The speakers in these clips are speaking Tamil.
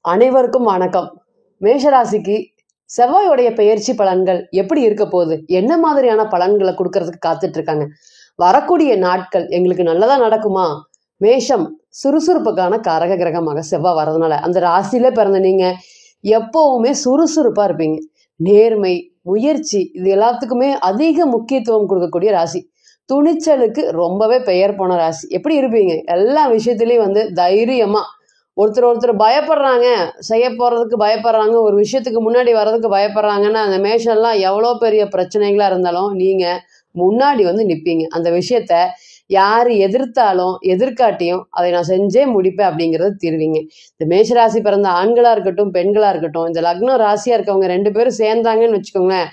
அனைவருக்கும் வணக்கம். மேஷராசிக்கு செவ்வாயோடைய பெயர்ச்சி பலன்கள் எப்படி இருக்க போகுது, என்ன மாதிரியான பலன்களை கொடுக்கறதுக்கு காத்துட்டு இருக்காங்க, வரக்கூடிய நாட்கள் எங்களுக்கு நல்லதா நடக்குமா? மேஷம் சுறுசுறுப்புக்கான காரக கிரகமாக செவ்வாய் வர்றதுனால அந்த ராசியில பிறந்த நீங்க எப்பவுமே சுறுசுறுப்பா இருப்பீங்க. நேர்மை, முயற்சி இது எல்லாத்துக்குமே அதிக முக்கியத்துவம் கொடுக்கக்கூடிய ராசி. துணிச்சலுக்கு ரொம்பவே பெயர் போன ராசி. எப்படி இருப்பீங்க? எல்லா விஷயத்திலயும் தைரியமா ஒருத்தர் பயப்படுறாங்க, செய்ய போறதுக்கு பயப்படுறாங்க, ஒரு விஷயத்துக்கு முன்னாடி வர்றதுக்கு பயப்படுறாங்கன்னா அந்த மேஷம்லாம் எவ்வளோ பெரிய பிரச்சனைகளா இருந்தாலும் நீங்க முன்னாடி நிற்பீங்க. அந்த விஷயத்த யாரு எதிர்த்தாலும் எதிர்காட்டியும் அதை நான் செஞ்சே முடிப்பேன் அப்படிங்கிறது தீர்வீங்க. இந்த மேஷராசி பிறந்த ஆண்களா இருக்கட்டும் பெண்களா இருக்கட்டும், இந்த லக்னம் ராசியா இருக்கவங்க 2 பேரும் சேர்ந்தாங்கன்னு வச்சுக்கோங்களேன்,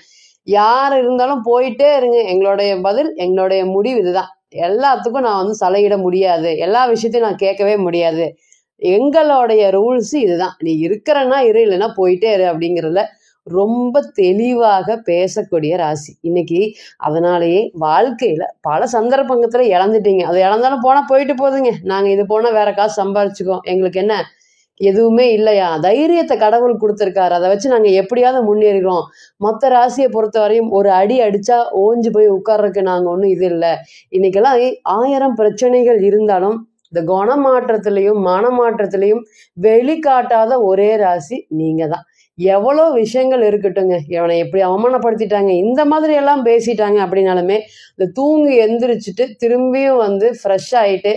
யார் இருந்தாலும் போயிட்டே இருங்க, எங்களுடைய பதில் எங்களுடைய முடிவு இதுதான், எல்லாத்துக்கும் நான் தலையிட முடியாது, எல்லா விஷயத்தையும் நான் கேட்கவே முடியாது, எங்களுடைய ரூல்ஸ் இதுதான், நீ இருக்கிறன்னா இரு, இல்லைன்னா போயிட்டே இரு அப்படிங்கிறதுல ரொம்ப தெளிவாக பேசக்கூடிய ராசி இன்னைக்கு. அதனாலேயே வாழ்க்கையில பல சந்தர்ப்பங்கத்துல இழந்துட்டீங்க. அது இழந்தாலும் போனா போயிட்டு போகுதுங்க, நாங்க இது போனா வேற காசு சம்பாரிச்சுக்கோம், எங்களுக்கு என்ன எதுவுமே இல்லையா? தைரியத்தை கடவுள் கொடுத்துருக்காரு, அதை வச்சு நாங்க எப்படியாவது முன்னேறிடுவோம். மற்ற ராசியை பொறுத்த வரையும் ஒரு அடி அடிச்சா ஓஞ்சு போய் உட்கார்றதுக்கு நாங்க ஒன்றும் இது இல்லை. இன்னைக்கெல்லாம் 1000 பிரச்சனைகள் இருந்தாலும் இந்த குணமாற்றத்திலையும் மனமாற்றத்திலையும் வெளிக்காட்டாத ஒரே ராசி நீங்க தான். எவ்வளோ விஷயங்கள் இருக்கட்டுங்க, இவனை எப்படி அவமானப்படுத்திட்டாங்க, இந்த மாதிரி எல்லாம் பேசிட்டாங்க அப்படின்னாலுமே இந்த தூங்கி எந்திரிச்சிட்டு திரும்பியும் ஃப்ரெஷ் ஆயிட்டு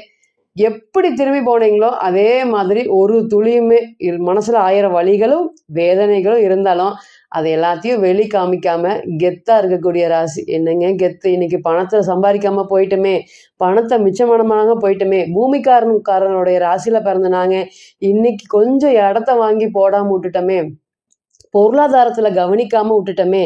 எப்படி திரும்பி போனீங்களோ அதே மாதிரி ஒரு துளியுமே மனசுல 1000 வலிகளும் வேதனைகளும் இருந்தாலும் அது எல்லாத்தையும் வெளி காமிக்காம கெத்தா இருக்கக்கூடிய ராசி. என்னங்க கெத்து, இன்னைக்கு பணத்தை சம்பாதிக்காம போயிட்டுமே, பணத்தை மிச்சமானமாக போயிட்டுமே, பூமிக்காரனுடைய ராசியில பிறந்த நாங்க இன்னைக்கு கொஞ்சம் இடத்த வாங்கி போடாம விட்டுட்டோமே, பொருளாதாரத்துல கவனிக்காம விட்டுட்டோமே,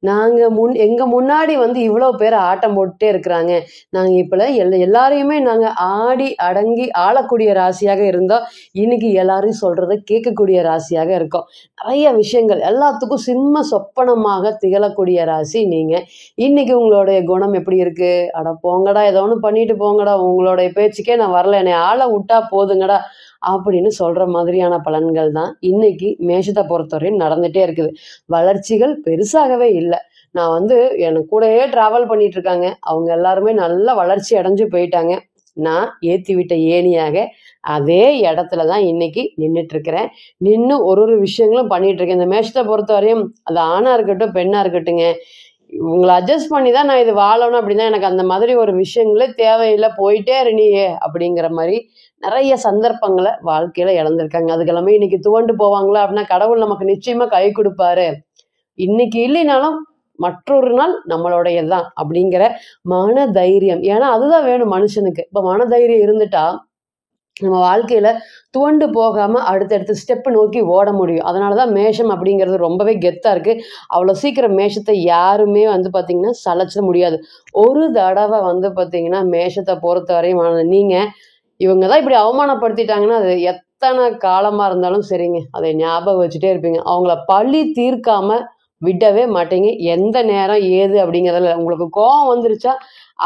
நாங்க எங்க முன்னாடி இவ்வளவு பேர் ஆட்டம் போட்டுட்டே இருக்கிறாங்க, நாங்க இப்ப எல்லாரையுமே நாங்க ஆடி அடங்கி ஆளக்கூடிய ராசியாக இருந்தோம், இன்னைக்கு எல்லாரையும் சொல்றதை கேட்கக்கூடிய ராசியாக இருக்கோம். நிறைய விஷயங்கள் எல்லாத்துக்கும் சிம்ம சொப்பனமாக திகழக்கூடிய ராசி நீங்க. இன்னைக்கு உங்களுடைய குணம் எப்படி இருக்கு? அட போங்கடா, ஏதோ ஒன்று பண்ணிட்டு போங்கடா, உங்களுடைய பேச்சுக்கே நான் வரல, என்னை ஆளை விட்டா போதுங்கடா அப்படின்னு சொல்ற மாதிரியான பலன்கள் தான் இன்னைக்கு மேஷத்தை பொறுத்தவரையும் நடந்துட்டே இருக்குது. வளர்ச்சிகள் பெருசாகவே இல்லை. நான் எனக்கு கூடயே டிராவல் பண்ணிட்டு இருக்காங்க, அவங்க எல்லாருமே நல்ல வளர்ச்சி அடைஞ்சு போயிட்டாங்க. நான் ஏத்தி விட்ட ஏணியாக அதே இடத்துல தான் இன்னைக்கு நின்றுட்டு இருக்கிறேன். நின்று ஒரு விஷயங்களும் பண்ணிட்டு இருக்கேன். இந்த மேஷத்தை பொறுத்தவரையும் அது ஆணா இருக்கட்டும் பெண்ணா இருக்கட்டுங்க, உங்களை அட்ஜஸ்ட் பண்ணி தான் நான் இது வாழணும் அப்படின்னா எனக்கு அந்த மாதிரி ஒரு விஷயங்களே தேவையில்லை, போயிட்டே இருனியே அப்படிங்கிற மாதிரி நிறைய சந்தர்ப்பங்களை வாழ்க்கையில இழந்திருக்காங்க. அதுக்கெல்லாமே இன்னைக்கு துவண்டு போவாங்களா அப்படின்னா கடவுள் நமக்கு நிச்சயமா கை கொடுப்பாரு, இன்னைக்கு இல்லைனாலும் மற்றொரு நாள் நம்மளுடையதுதான் அப்படிங்கிற மன தைரியம். ஏன்னா அதுதான் வேணும் மனுஷனுக்கு. இப்ப மன தைரியம் இருந்துட்டா நம்ம வாழ்க்கையில துவண்டு போகாம அடுத்தடுத்த ஸ்டெப் நோக்கி ஓட முடியும். அதனாலதான் மேஷம் அப்படிங்கிறது ரொம்பவே கெத்தா இருக்கு. அவ்வளவு சீக்கிரம் மேஷத்தை யாருமே பாத்தீங்கன்னா சளைச்சிட முடியாது. ஒரு தடவை பாத்தீங்கன்னா மேஷத்தை பொறுத்த வரையும் நீங்க இவங்கதான் இப்படி அவமானப்படுத்திட்டாங்கன்னா அது எத்தனை காலமா இருந்தாலும் சரிங்க, அதை ஞாபகம் வச்சுட்டே இருப்பீங்க. அவங்கள பழி தீர்க்காம விடவே மாட்டீங்க. எந்த நேரம் ஏது அப்படிங்கிறதுல உங்களுக்கு கோபம் வந்துருச்சா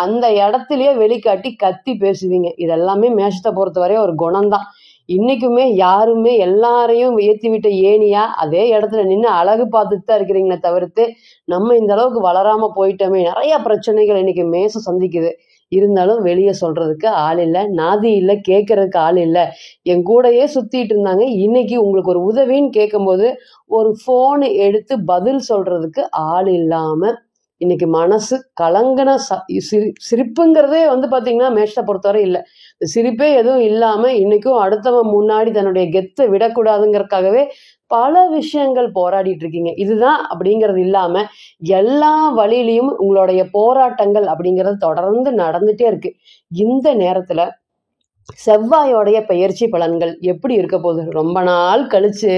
அந்த இடத்துலயே வெளிக்காட்டி கத்தி பேசுவீங்க. இதெல்லாமே மேஷத்தை பொறுத்தவரை ஒரு குணம்தான். இன்னைக்குமே யாருமே எல்லாரையும் ஏற்றி விட்ட ஏனியா அதே இடத்துல நின்று அழகு பார்த்துட்டு தான் இருக்கிறீங்களே தவிர்த்து நம்ம இந்த அளவுக்கு வளராம போயிட்டோமே. நிறைய பிரச்சனைகள் இன்னைக்கு மேஷம் சந்திக்குது. இருந்தாலும் வெளியே சொல்றதுக்கு ஆள் இல்லை, நாதி இல்லை, கேட்கறதுக்கு ஆள் இல்லை. என் கூடயே சுத்திட்டு இருந்தாங்க, இன்னைக்கு உங்களுக்கு ஒரு உதவின்னு கேட்கும்போது ஒரு போன் எடுத்து பதில் சொல்றதுக்கு ஆள் இல்லாம இன்னைக்கு மனசு கலங்கின சிரிப்புங்கிறதே பாத்தீங்கன்னா மேஷத்தை பொறுத்தவரை இல்லை. இந்த சிரிப்பே எதுவும் இல்லாம இன்னைக்கும் அடுத்தவன் முன்னாடி தன்னுடைய கெத்தை விடக்கூடாதுங்கிறதுக்காகவே பல விஷயங்கள் போராடிட்டு இருக்கீங்க. இதுதான் அப்படிங்கிறது இல்லாம எல்லா வழியிலையும் உங்களுடைய போராட்டங்கள் அப்படிங்கிறது தொடர்ந்து நடந்துட்டே இருக்கு. இந்த நேரத்துல செவ்வாயோடைய பெயர்ச்சி பலன்கள் எப்படி இருக்க போகுது? ரொம்ப நாள் கழிச்சு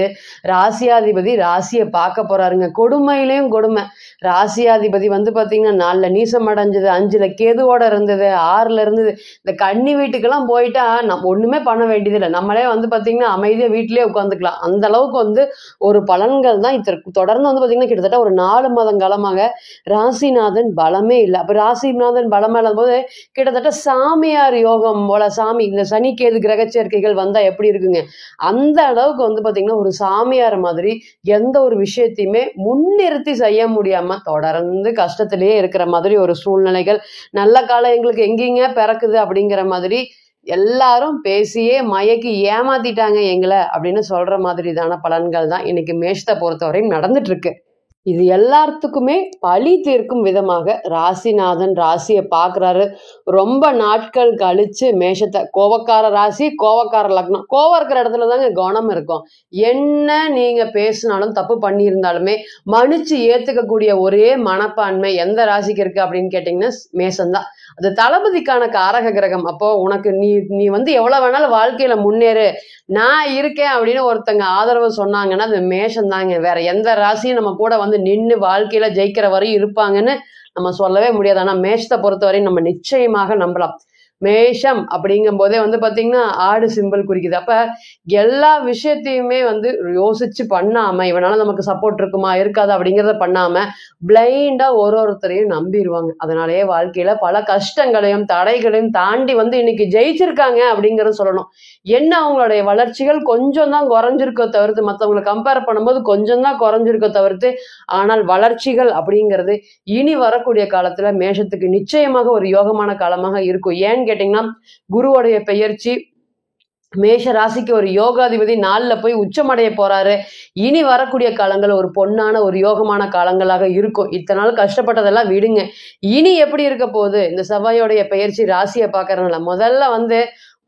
ராசியாதிபதி ராசியை பார்க்க போறாருங்க. கொடுமையிலையும் கொடுமை. ராசியாதிபதி பாத்தீங்கன்னா 4ல நீசம் அடைஞ்சது, 5ல கேதுவோட இருந்தது, 6ல இருந்தது. இந்த கன்னி வீட்டுக்கெல்லாம் போயிட்டா நம்ம ஒண்ணுமே பண்ண வேண்டியது இல்லை, நம்மளே பாத்தீங்கன்னா அமைதியா வீட்டிலேயே உட்காந்துக்கலாம். அந்த அளவுக்கு ஒரு பலன்கள் தான் தொடர்ந்து பாத்தீங்கன்னா கிட்டத்தட்ட ஒரு 4 மாதம் காலமாக ராசிநாதன் பலமே இல்லை. அப்ப ராசிநாதன் பலமே இல்லாத போது கிட்டத்தட்ட சாமியார் யோகம் போல, சாமி இந்த இந்த சனி கேது கிரக சேர்க்கைகள் வந்தா எப்படி இருக்குங்க, அந்த அளவுக்கு வந்து பாத்தீங்கன்னா ஒரு சாமியார் மாதிரி எந்த ஒரு விஷயத்தையுமே முன்னிறுத்தி செய்ய முடியாம தொடர்ந்து கஷ்டத்திலேயே இருக்கிற மாதிரி ஒரு சூழ்நிலைகள், நல்ல காலம் எங்களுக்கு எங்கேங்க பிறக்குது அப்படிங்கிற மாதிரி எல்லாரும் பேசியே மயக்கி ஏமாத்திட்டாங்க எங்களை அப்படின்னு சொல்ற மாதிரிதான பலன்கள் தான் இன்னைக்கு மேஷத்தை பொறுத்தவரையும் நடந்துட்டு இருக்கு. இது எல்லாத்துக்குமே பழி தீர்க்கும் விதமாக ராசிநாதன் ராசியை பார்க்குறாரு. ரொம்ப நாட்கள் கழிச்சு மேஷத்தை, கோவக்கார ராசி கோவக்கார லக்னம், கோவம் இருக்கிற இடத்துல தாங்க கவனம் இருக்கும். என்ன நீங்க பேசினாலும் தப்பு பண்ணியிருந்தாலுமே மன்னிச்சு ஏத்துக்கக்கூடிய ஒரே மனப்பான்மை எந்த ராசிக்கு இருக்கு அப்படின்னு கேட்டீங்கன்னா மேஷம்தான். அது தளபதிக்கான காரக கிரகம். அப்போ உனக்கு நீ நீ வந்து எவ்வளவு வேணாலும் வாழ்க்கையில முன்னேறு, நான் இருக்கேன் அப்படின்னு ஒருத்தங்க ஆதரவு சொன்னாங்கன்னா அது மேஷம் தாங்க. வேற எந்த ராசியும் நம்ம கூட வந்து நின்று வாழ்க்கையில ஜெயிக்கிற வரையும் இருப்பாங்கன்னு நம்ம சொல்லவே முடியாது. ஆனா மேஷத்தை பொறுத்தவரையும் நம்ம நிச்சயமாக நம்பலாம். மேஷம் அப்படிங்கும் போதே வந்து பாத்தீங்கன்னா ஆடு சிம்பிள் குறிக்குது. அப்ப எல்லா விஷயத்தையுமே வந்து யோசிச்சு பண்ணாம இவனால நமக்கு சப்போர்ட் இருக்குமா இருக்காது அப்படிங்கிறத பண்ணாம பிளைண்டா ஒருத்தரையும் நம்பிடுவாங்க. அதனாலேயே வாழ்க்கையில பல கஷ்டங்களையும் தடைகளையும் தாண்டி வந்து இன்னைக்கு ஜெயிச்சிருக்காங்க அப்படிங்கறத சொல்லணும். என்ன அவங்களுடைய வளர்ச்சிகள் கொஞ்சம் தான் குறைஞ்சிருக்கோ தவிர்த்து, மற்றவங்களை கம்பேர் பண்ணும்போது கொஞ்சம் தான் குறைஞ்சிருக்கோ தவிர்த்து, ஆனால் வளர்ச்சிகள் அப்படிங்கிறது இனி வரக்கூடிய காலத்துல மேஷத்துக்கு நிச்சயமாக ஒரு யோகமான காலமாக இருக்கும். ஏன்னு கேட்டீங்கன்னா குருவுடைய பெயர்ச்சி மேஷ ராசிக்கு ஒரு யோகாதிபதி 4ல போய் உச்சமடைய போறாரு. இனி வரக்கூடிய காலங்கள் ஒரு பொன்னான ஒரு யோகமான காலங்களாக இருக்கும். இத்தனை நாள் கஷ்டப்பட்டதெல்லாம் விடுங்க. இனி எப்படி இருக்க போகுது, இந்த செவ்வாயோடைய பெயர்ச்சி ராசியை பார்க்கறதுனால முதல்ல வந்து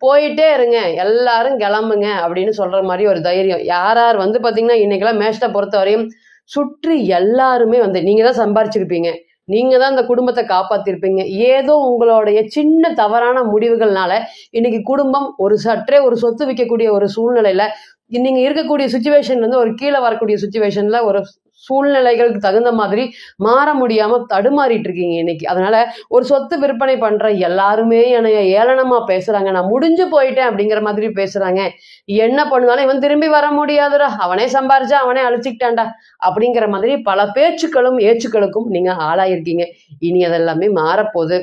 போயிட்டே இருங்க, எல்லாரும் கிளம்புங்க அப்படின்னு சொல்ற மாதிரி ஒரு தைரியம். யார் வந்து பாத்தீங்கன்னா இன்னைக்கெல்லாம் மேஷத்தை பொறுத்த வரையும் சுற்றி எல்லாருமே வந்து நீங்க தான் சம்பாரிச்சிருப்பீங்க, நீங்க தான் இந்த குடும்பத்தை காப்பாத்திருப்பீங்க. ஏதோ உங்களுடைய சின்ன தவறான முடிவுகள்னால இன்னைக்கு குடும்பம் ஒரு சற்றே ஒரு சொத்து விற்கக்கூடிய ஒரு சூழ்நிலையில நீங்க இருக்கக்கூடிய சுச்சுவேஷன்ல இருந்து ஒரு கீழே வரக்கூடிய சுச்சுவேஷன்ல ஒரு சூழ்நிலைகளுக்கு தகுந்த மாதிரி மாற முடியாம தடுமாறிட்டு இருக்கீங்க இன்னைக்கு. அதனால ஒரு சொத்து விற்பனை பண்ற எல்லாருமே என்னைய ஏளனமா பேசுறாங்க, நான் முடிஞ்சு போயிட்டேன் அப்படிங்கிற மாதிரி பேசுறாங்க. என்ன பண்ணுவாலும் இவன் திரும்பி வர முடியாதுடா, அவனே சம்பாரிச்சா அவனே அழிச்சுக்கிட்டான்டா அப்படிங்கிற மாதிரி பல பேச்சுக்களும் ஏச்சுக்களுக்கும் நீங்க ஆளாயிருக்கீங்க. இனி அதெல்லாமே மாறப்போகுது.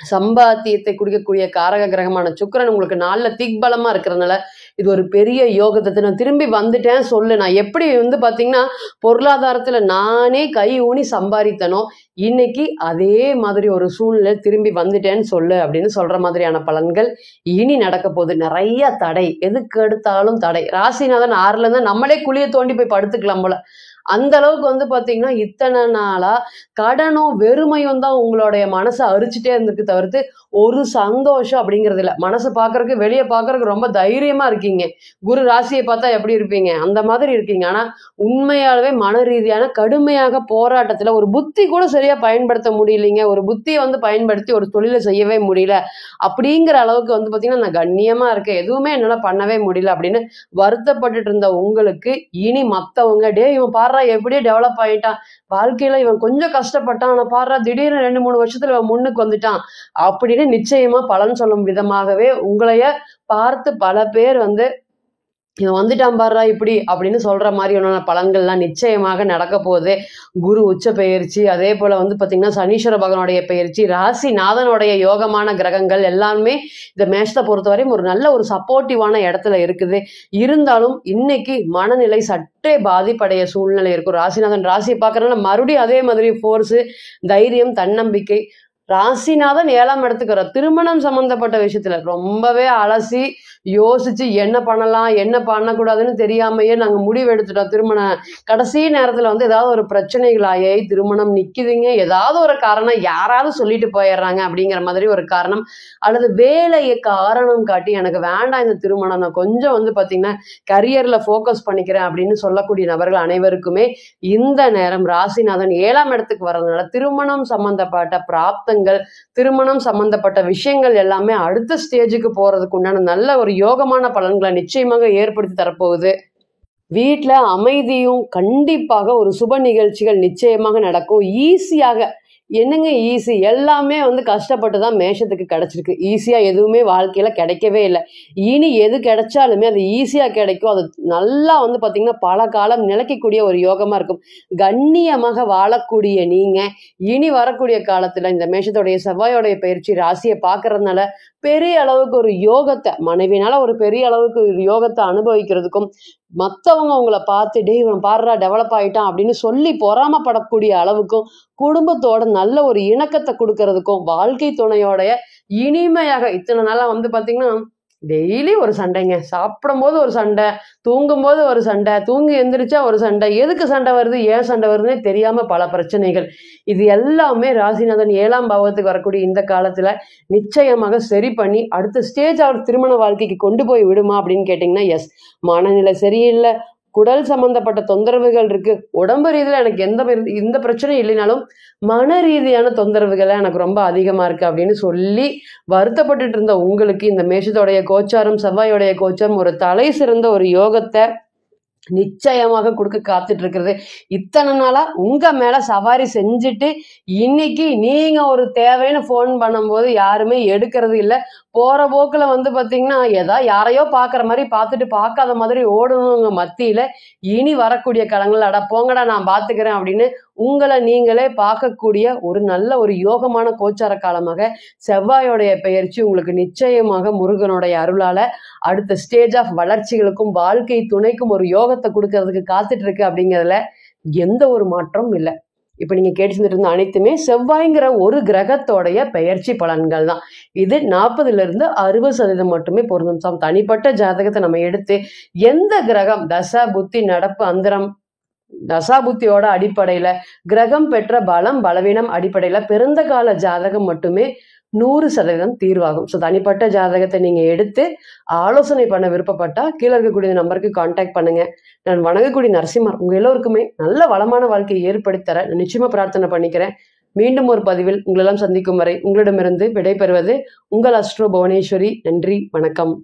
சம்பாத்தியத்தை குடிக்கக்கூடிய காரக கிரகமான சுக்கிரன் உங்களுக்கு 4ல திக்பலமா இருக்கிறதுனால இது ஒரு பெரிய யோகத்தை. நான் திரும்பி வந்துட்டேன் சொல்லு. நான் எப்படி வந்து பாத்தீங்கன்னா பொருளாதாரத்துல நானே கை ஊனி சம்பாதித்தனோ இன்னைக்கு அதே மாதிரி ஒரு சூழ்நிலை திரும்பி வந்துட்டேன்னு சொல்லு அப்படின்னு சொல்ற மாதிரியான பலன்கள் இனி நடக்க போகுது. நிறைய தடை, எதுக்கு எடுத்தாலும் தடை. ராசிநாதன் 6ல இருந்தா நம்மளே குழிய தோண்டி போய் படுத்துக்கலாம் போல. அந்த அளவுக்கு வந்து பாத்தீங்கன்னா இத்தனை நாளா கடனும் வெறுமையும் தான் உங்களுடைய மனசை அரிச்சுட்டே இருந்திருக்கு தவிர்த்து ஒரு சந்தோஷம் அப்படிங்கிறது இல்லை. மனசை பார்க்கறதுக்கு வெளியே பார்க்கறதுக்கு ரொம்ப தைரியமா இருக்கீங்க. குரு ராசியை பார்த்தா எப்படி இருப்பீங்க அந்த மாதிரி இருக்கீங்க. ஆனா உண்மையாகவே மன ரீதியான கடுமையாக போராட்டத்துல ஒரு புத்தி கூட சரியா பயன்படுத்த முடியலைங்க. ஒரு புத்தியை வந்து பயன்படுத்தி ஒரு தொழிலை செய்யவே முடியல அப்படிங்கிற அளவுக்கு வந்து பாத்தீங்கன்னா நான் கண்ணியமா இருக்கேன், எதுவுமே என்னால பண்ணவே முடியல அப்படின்னு வருத்தப்பட்டுட்டு இருந்த உங்களுக்கு இனி மத்தவங்க டே இவன் பாடுறா எப்படியே டெவலப் ஆயிட்டான், வாழ்க்கையில இவன் கொஞ்சம் கஷ்டப்பட்டான், ஆனா பாடுறா திடீர்னு 2-3 வருஷத்துல இவன் முன்னுக்கு வந்துட்டான் அப்படின்னு நிச்சயமா பலன் சொல்லும் விதமாகவே உங்களைய பார்த்து பல பேர் வந்து இவன் வந்துட்டான் பாடுறா இப்படி அப்படின்னு சொல்ற மாதிரியான பலன்கள்லாம் நிச்சயமாக நடக்க போகுது. குரு உச்ச பெயர்ச்சி, அதே போல வந்து பாத்தீங்கன்னா சனீஸ்வர பகவானுடைய பெயர்ச்சி, ராசி நாதனுடைய யோகமான கிரகங்கள் எல்லாமே இந்த மேஷத்தை பொறுத்தவரையும் ஒரு நல்ல ஒரு சப்போர்ட்டிவான இடத்துல இருக்குது. இருந்தாலும் இன்னைக்கு மனநிலை சற்றே பாதிப்படைய சூழ்நிலை இருக்கும். ராசிநாதன் ராசியை பார்க்கறதுனால மறுபடியும் அதே மாதிரி ஃபோர்ஸு, தைரியம், தன்னம்பிக்கை. ராசிநாதன் 7ஆம் இடத்துக்கு வர திருமணம் சம்பந்தப்பட்ட விஷயத்துல ரொம்பவே அலசி யோசிச்சு என்ன பண்ணலாம் என்ன பண்ணக்கூடாதுன்னு தெரியாமையே நாங்க முடிவு எடுத்துட்டோம். கடைசி நேரத்துல வந்து ஏதாவது ஒரு பிரச்சனைகளாயே திருமணம் நிக்குதுங்க, ஏதாவது ஒரு காரணம் யாராவது சொல்லிட்டு போயிடுறாங்க அப்படிங்கிற மாதிரி ஒரு காரணம், அல்லது வேலையை காரணம் காட்டி எனக்கு வேண்டாம் இந்த திருமணம், நான் கொஞ்சம் வந்து பாத்தீங்கன்னா கரியர்ல போக்கஸ் பண்ணிக்கிறேன் அப்படின்னு சொல்லக்கூடிய நபர்கள் அனைவருக்குமே இந்த நேரம் ராசிநாதன் 7ஆம் இடத்துக்கு வர்றதுனால திருமணம் சம்பந்தப்பட்ட பிராப்தங்கள், திருமணம் சம்பந்தப்பட்ட விஷயங்கள் எல்லாமே அடுத்த ஸ்டேஜுக்கு போறதுக்கு உண்டான நல்ல ஒரு யோகமான பலன்களை நிச்சயமாக ஏற்படுத்தி தரப்போகுது. வீட்டுல அமைதியும் கண்டிப்பாக ஒரு சுப நிகழ்ச்சிகள் நிச்சயமாக நடக்கும். ஈஸியாக என்னங்க ஈஸி? எல்லாமே வந்து கஷ்டப்பட்டு தான் மேஷத்துக்கு கிடைச்சிருக்கு. ஈஸியா எதுவுமே வாழ்க்கையில கிடைக்கவே இல்ல. இனி எது கிடைச்சாலுமே அது ஈஸியா கிடைக்கும். அது நல்லா வந்து பார்த்தீங்கன்னா, பல காலம் நிலைக்கக்கூடிய ஒரு யோகமா இருக்கும். கண்ணியமாக வாழக்கூடிய நீங்க, இனி வரக்கூடிய காலத்துல இந்த மேஷத்துடைய செவ்வாயோடைய பயிற்சி ராசிய பார்க்கறதுனால, பெரிய அளவுக்கு ஒரு யோகத்த மனைவினால ஒரு பெரிய அளவுக்கு ஒரு யோகத்த அனுபவிக்கிறதுக்கும், மத்தவங்க உங்கள பார்த்து, "டேய் இவன் பார்றா டெவலப் ஆயிட்டான்" அப்படின்னு சொல்லி பொறாமப்படக்கூடிய அளவுக்கும், குடும்பத்தோட நல்ல ஒரு இணக்கத்த குடுக்கறதுக்கும், வாழ்க்கை துணையோடைய இனிமையாக இத்தன நாளா வந்து பார்த்தீங்கன்னா, டெய்லி ஒரு சண்டைங்க. சாப்பிடும்போது ஒரு சண்டை, தூங்கும்போது ஒரு சண்டை, தூங்கி எந்திரிச்சா ஒரு சண்டை. எதுக்கு சண்டை வருது? ஏன் சண்டை வருதுன்னே தெரியாம பல பிரச்சனைகள். இது எல்லாமே ராசிநாதன் 7ஆம் பாவத்துக்கு வரக்கூடிய இந்த காலத்துல நிச்சயமாக சரி பண்ணி, அடுத்த ஸ்டேஜ் அவர் திருமண வாழ்க்கைக்கு கொண்டு போய் விடுமா அப்படின்னு கேட்டீங்கன்னா, எஸ். மனநிலை சரியில்ல, குடல் சம்பந்தப்பட்ட தொந்தரவுகள் இருக்கு. உடம்பு ரீதியில எனக்கு எந்த பிரச்சனையும் இல்லைனாலும், மன ரீதியான தொந்தரவுகள் எனக்கு ரொம்ப அதிகமா இருக்கு அப்படின்னு சொல்லி வருத்தப்பட்டுட்டு இருந்த உங்களுக்கு இந்த மேஷத்தோடைய கோச்சாரம், செவ்வாயோடைய கோச்சாரம் ஒரு தலை சிறந்த ஒரு யோகத்த நிச்சயமாக கொடுக்க காத்துட்டு இருக்கிறது. இத்தனை நாளா உங்க மேல சவாரி செஞ்சுட்டு இன்னைக்கு நீங்க ஒரு தேவைன்னு ஃபோன் பண்ணும்போது யாருமே எடுக்கிறது இல்ல. போற போக்குல வந்து பாத்தீங்கன்னா யாரையோ பாக்குற மாதிரி பார்த்துட்டு பார்க்காத மாதிரி ஓடணுங்க மத்தியில இனி வரக்கூடிய காலங்கள் அட போங்கடா நான் பாத்துக்கிறேன் அப்படின்னு உங்களை நீங்களே பார்க்கக்கூடிய ஒரு நல்ல ஒரு யோகமான கோச்சார காலமாக செவ்வாயோடைய பெயர்ச்சி உங்களுக்கு நிச்சயமாக முருகனுடைய அருளால அடுத்த ஸ்டேஜ் ஆஃப் வளர்ச்சிகளுக்கும் வாழ்க்கை துணைக்கும் ஒரு யோகத்தை கொடுக்கறதுக்கு காத்துட்டு இருக்கு அப்படிங்கிறதுல எந்த ஒரு மாற்றமும் இல்லை. இப்ப நீங்க கேட்டு இருந்த அனைத்துமே செவ்வாய்ங்கிற ஒரு கிரகத்தோடைய பெயர்ச்சி பலன்கள் தான். இது 40% மட்டுமே பொருந்தும். தனிப்பட்ட ஜாதகத்தை நம்ம எடுத்து எந்த கிரகம் தசா புத்தி நடப்பு அந்தரம் தசாபுத்தியோட அடிப்படையில கிரகம் பெற்ற பலம் பலவீனம் அடிப்படையில பிறந்த கால ஜாதகம் மட்டுமே 100% தீர்வாகும். ஸோ தனிப்பட்ட ஜாதகத்தை நீங்க எடுத்து ஆலோசனை பண்ண விருப்பப்பட்டா கீழே இருக்கக்கூடிய நம்பருக்கு கான்டாக்ட் பண்ணுங்க. நான் வணங்கக்கூடிய நரசிம்மர் உங்க எல்லோருக்குமே நல்ல வளமான வாழ்க்கையை ஏற்படுத்தி தர நிச்சயமா பிரார்த்தனை பண்ணிக்கிறேன். மீண்டும் ஒரு பதிவில் உங்களெல்லாம் சந்திக்கும் வரை உங்களிடமிருந்து விடைபெறுவது உங்கள் அஸ்ட்ரோ புவனேஸ்வரி. நன்றி, வணக்கம்.